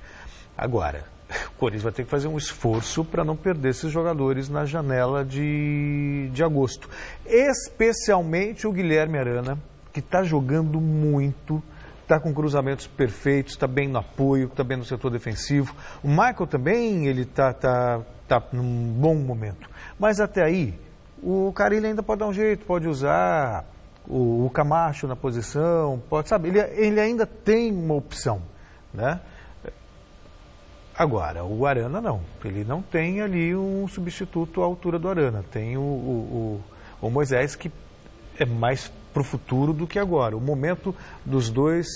Agora, o Corinthians vai ter que fazer um esforço para não perder esses jogadores na janela de agosto. Especialmente o Guilherme Arana, que está jogando muito, está com cruzamentos perfeitos, está bem no apoio, está bem no setor defensivo. O Michael também, ele está num bom momento. Mas até aí, o Carille ainda pode dar um jeito, pode usar o Camacho na posição, pode, sabe, ele ainda tem uma opção, né? Agora, o Arana não, ele não tem ali um substituto à altura do Arana, tem o Moisés, que é mais para o futuro do que agora. O momento dos dois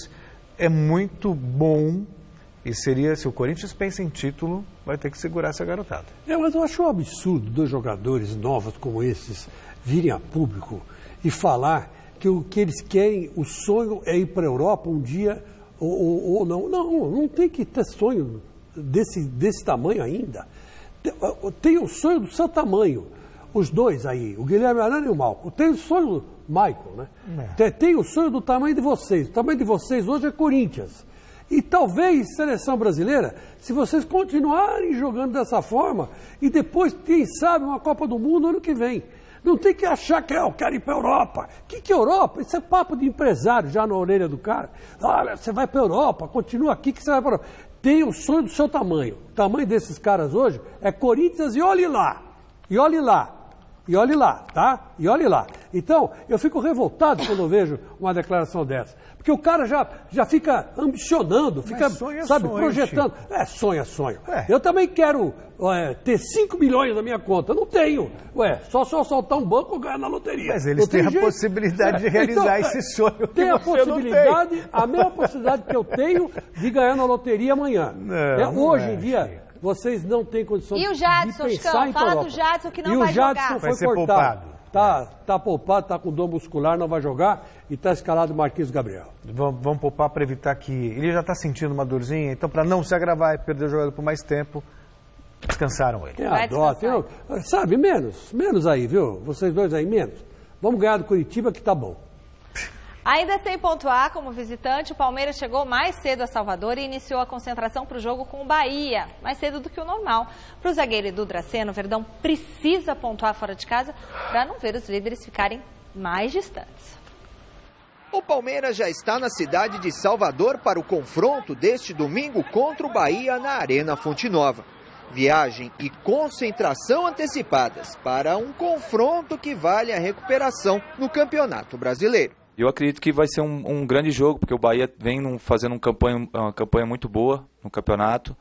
é muito bom e seria, se o Corinthians pensa em título, vai ter que segurar essa garotada. Mas eu acho um absurdo 2 jogadores novos como esses virem a público e falar que o que eles querem, o sonho é ir para a Europa um dia ou não. Não tem que ter sonho desse tamanho ainda. Tem o sonho do seu tamanho. Os dois aí, o Guilherme Arana e o Malcom. Tem o sonho do Michael, né? Tem o sonho do tamanho de vocês. O tamanho de vocês hoje é Corinthians. E talvez seleção brasileira, se vocês continuarem jogando dessa forma, e depois, quem sabe, uma Copa do Mundo ano que vem. Não tem que achar que eu quero ir para a Europa. Que Europa? Isso é papo de empresário já na orelha do cara. Olha, você vai para a Europa, continua aqui que você vai para a Europa. Tem um sonho do seu tamanho. O tamanho desses caras hoje é Corinthians e olhe lá. E olhe lá. E olhe lá, tá? E olhe lá. Então, eu fico revoltado quando eu vejo uma declaração dessa. Porque o cara já fica ambicionando, fica, projetando. Sonho. Eu também quero ter 5 milhões na minha conta. Não tenho. Só soltar um banco ou ganhar na loteria. Mas eles têm a possibilidade de realizar esse sonho. Tem a possibilidade, a mesma possibilidade que eu tenho de ganhar na loteria amanhã. Hoje em dia, vocês não têm condição de pensar em Europa. Fala do Jadson que não vai jogar. E o Jadson foi cortado. Tá poupado, tá com dor muscular, não vai jogar e tá escalado o Marquinhos Gabriel. Vamos poupar para evitar que... Ele já está sentindo uma dorzinha, então para não se agravar e perder o jogador por mais tempo, descansaram ele. Sabe, menos aí, viu? Vocês dois aí, menos. Vamos ganhar do Curitiba que tá bom. Ainda sem pontuar como visitante, o Palmeiras chegou mais cedo a Salvador e iniciou a concentração para o jogo com o Bahia, mais cedo do que o normal. Para o zagueiro Edu Draceno, o Verdão precisa pontuar fora de casa para não ver os líderes ficarem mais distantes. O Palmeiras já está na cidade de Salvador para o confronto deste domingo contra o Bahia na Arena Fonte Nova. Viagem e concentração antecipadas para um confronto que vale a recuperação no Campeonato Brasileiro. Eu acredito que vai ser um grande jogo, porque o Bahia vem fazendo uma campanha muito boa no campeonato.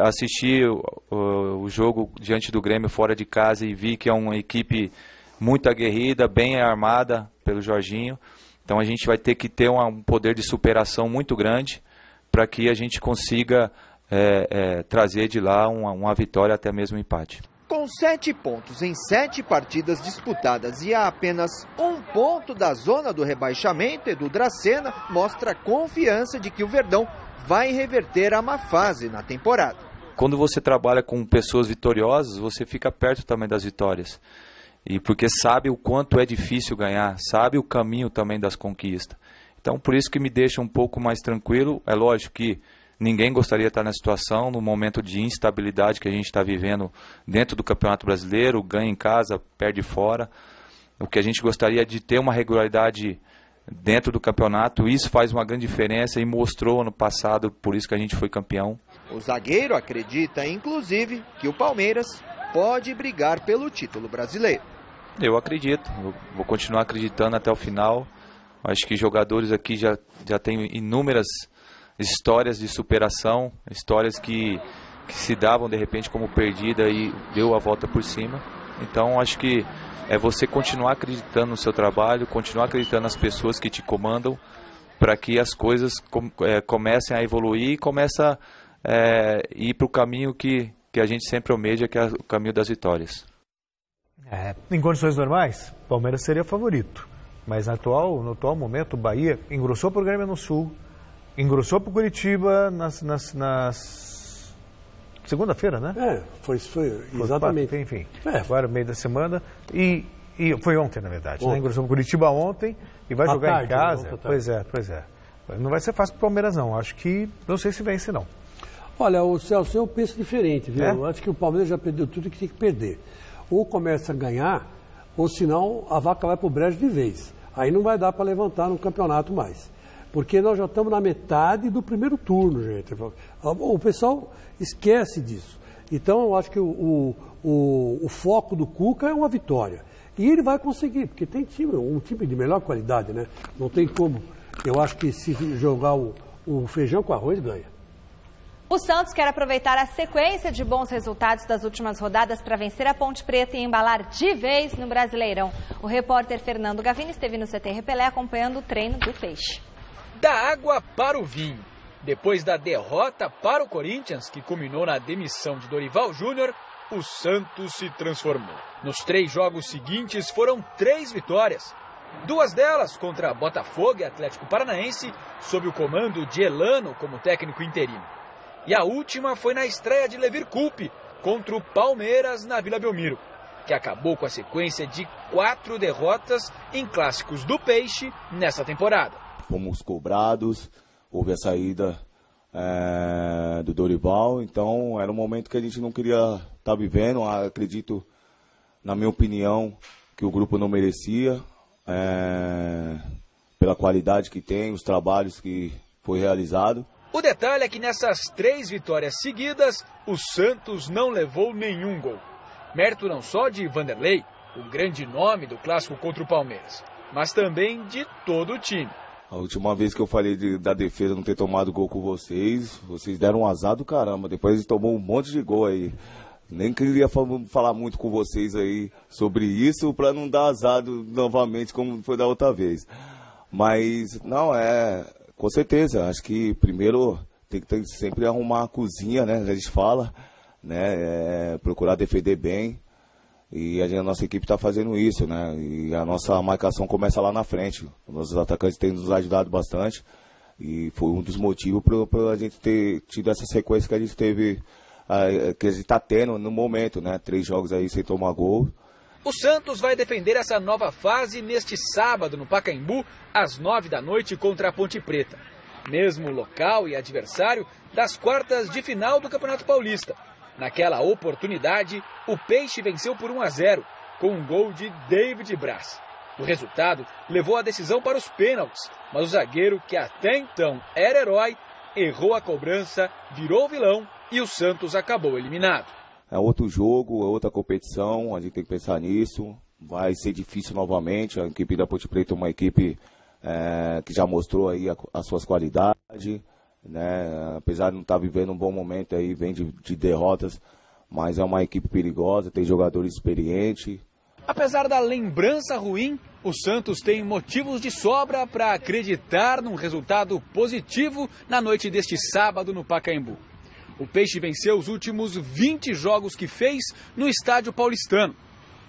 Assisti o jogo diante do Grêmio fora de casa e vi que é uma equipe muito aguerrida, bem armada pelo Jorginho. Então a gente vai ter que ter um poder de superação muito grande para que a gente consiga trazer de lá uma vitória, até mesmo um empate. Com 7 pontos em 7 partidas disputadas e a apenas 1 ponto da zona do rebaixamento, Edu Dracena mostra confiança de que o Verdão vai reverter a má fase na temporada. Quando você trabalha com pessoas vitoriosas, você fica perto também das vitórias. E porque sabe o quanto é difícil ganhar, sabe o caminho também das conquistas. Então, por isso que me deixa um pouco mais tranquilo. É lógico que ninguém gostaria de estar na situação, no momento de instabilidade que a gente está vivendo dentro do Campeonato Brasileiro, ganha em casa, perde fora. O que a gente gostaria é de ter uma regularidade dentro do campeonato, isso faz uma grande diferença e mostrou ano passado, por isso que a gente foi campeão. O zagueiro acredita, inclusive, que o Palmeiras pode brigar pelo título brasileiro. Eu acredito, eu vou continuar acreditando até o final. Acho que jogadores aqui já têm inúmeras histórias de superação, histórias que se davam de repente como perdida e deu a volta por cima. Então acho que é você continuar acreditando no seu trabalho, continuar acreditando nas pessoas que te comandam, para que as coisas comecem a evoluir e comecem a ir para o caminho que a gente sempre almeja, que é o caminho das vitórias. Em condições normais, o Palmeiras seria favorito, mas no atual momento o Bahia engrossou para o Grêmio no Sul, engrossou para o Curitiba nas segunda-feira, né? Foi exatamente. Enfim, agora meio da semana e foi ontem, na verdade. Né? Engrossou para o Curitiba ontem e vai jogar tarde, em casa. Não, pois é. Não vai ser fácil para o Palmeiras, não. Acho que não sei se vence, não. Olha, o Celso, eu penso diferente, viu? Eu acho que o Palmeiras já perdeu tudo que tem que perder. Ou começa a ganhar, ou senão a vaca vai para o brejo de vez. Aí não vai dar para levantar no campeonato mais. Porque nós já estamos na metade do primeiro turno, gente. O pessoal esquece disso. Então, eu acho que o foco do Cuca é uma vitória. E ele vai conseguir, porque tem um time de melhor qualidade, né? Não tem como. Eu acho que se jogar o feijão com arroz, ganha. O Santos quer aproveitar a sequência de bons resultados das últimas rodadas para vencer a Ponte Preta e embalar de vez no Brasileirão. O repórter Fernando Gavini esteve no CT Repelé acompanhando o treino do Peixe. Da água para o vinho. Depois da derrota para o Corinthians, que culminou na demissão de Dorival Júnior, o Santos se transformou. Nos 3 jogos seguintes foram 3 vitórias. 2 delas contra Botafogo e Atlético Paranaense, sob o comando de Elano como técnico interino. E a última foi na estreia de Levir Coupe contra o Palmeiras na Vila Belmiro, que acabou com a sequência de 4 derrotas em clássicos do Peixe nessa temporada. Fomos cobrados, houve a saída do Dorival, então era um momento que a gente não queria estar vivendo. Acredito, na minha opinião, que o grupo não merecia, pela qualidade que tem, os trabalhos que foi realizado. O detalhe é que nessas 3 vitórias seguidas, o Santos não levou nenhum gol. Mérito não só de Vanderlei, o grande nome do clássico contra o Palmeiras, mas também de todo o time. A última vez que eu falei da defesa não ter tomado gol com vocês deram um azar do caramba. Depois a gente tomou um monte de gol aí. Nem queria falar muito com vocês aí sobre isso para não dar azar novamente como foi da outra vez. Mas, não, com certeza, acho que primeiro tem que sempre arrumar a cozinha, né, a gente fala, né, procurar defender bem, e a nossa equipe está fazendo isso, né, e a nossa marcação começa lá na frente. Os nossos atacantes têm nos ajudado bastante, e foi um dos motivos para a gente ter tido essa sequência que a gente teve, que a gente está tendo no momento, né, 3 jogos aí sem tomar gol. O Santos vai defender essa nova fase neste sábado no Pacaembu, às 9 da noite contra a Ponte Preta. Mesmo local e adversário das quartas de final do Campeonato Paulista. Naquela oportunidade, o Peixe venceu por 1-0, com um gol de David Braz. O resultado levou a decisão para os pênaltis, mas o zagueiro, que até então era herói, errou a cobrança, virou vilão e o Santos acabou eliminado. É outro jogo, é outra competição, a gente tem que pensar nisso. Vai ser difícil novamente. A equipe da Ponte Preta é uma equipe que já mostrou aí as suas qualidades, né? Apesar de não estar vivendo um bom momento aí, vem de derrotas, mas é uma equipe perigosa, tem jogadores experientes. Apesar da lembrança ruim, o Santos tem motivos de sobra para acreditar num resultado positivo na noite deste sábado no Pacaembu. O Peixe venceu os últimos 20 jogos que fez no Estádio Paulistano,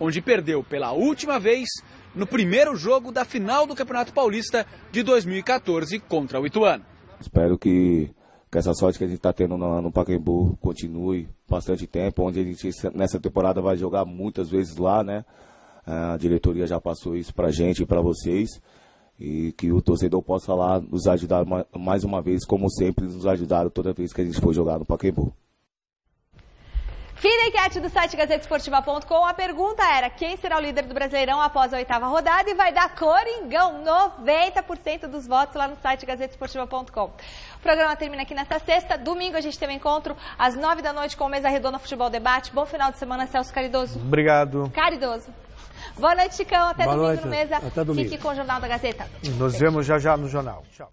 onde perdeu pela última vez no primeiro jogo da final do Campeonato Paulista de 2014 contra o Ituano. Espero que essa sorte que a gente está tendo no Pacaembu continue bastante tempo, onde a gente nessa temporada vai jogar muitas vezes lá, né? A diretoria já passou isso para a gente e para vocês. E que o torcedor possa lá nos ajudar mais uma vez, como sempre nos ajudaram toda vez que a gente for jogar no Pacaembu. Fim da enquete do site GazeteSportiva.com. A pergunta era: quem será o líder do Brasileirão após a 8ª rodada? E vai dar Coringão, 90% dos votos lá no site GazeteSportiva.com. O programa termina aqui nesta sexta. Domingo a gente tem um encontro às 9 da noite com o Mesa Redonda Futebol Debate. Bom final de semana, Celso Caridoso. Obrigado. Caridoso. Boa noite, Chicão. Até domingo no Mesa. Até domingo. Fique com o Jornal da Gazeta. Nos vemos já no jornal. Tchau.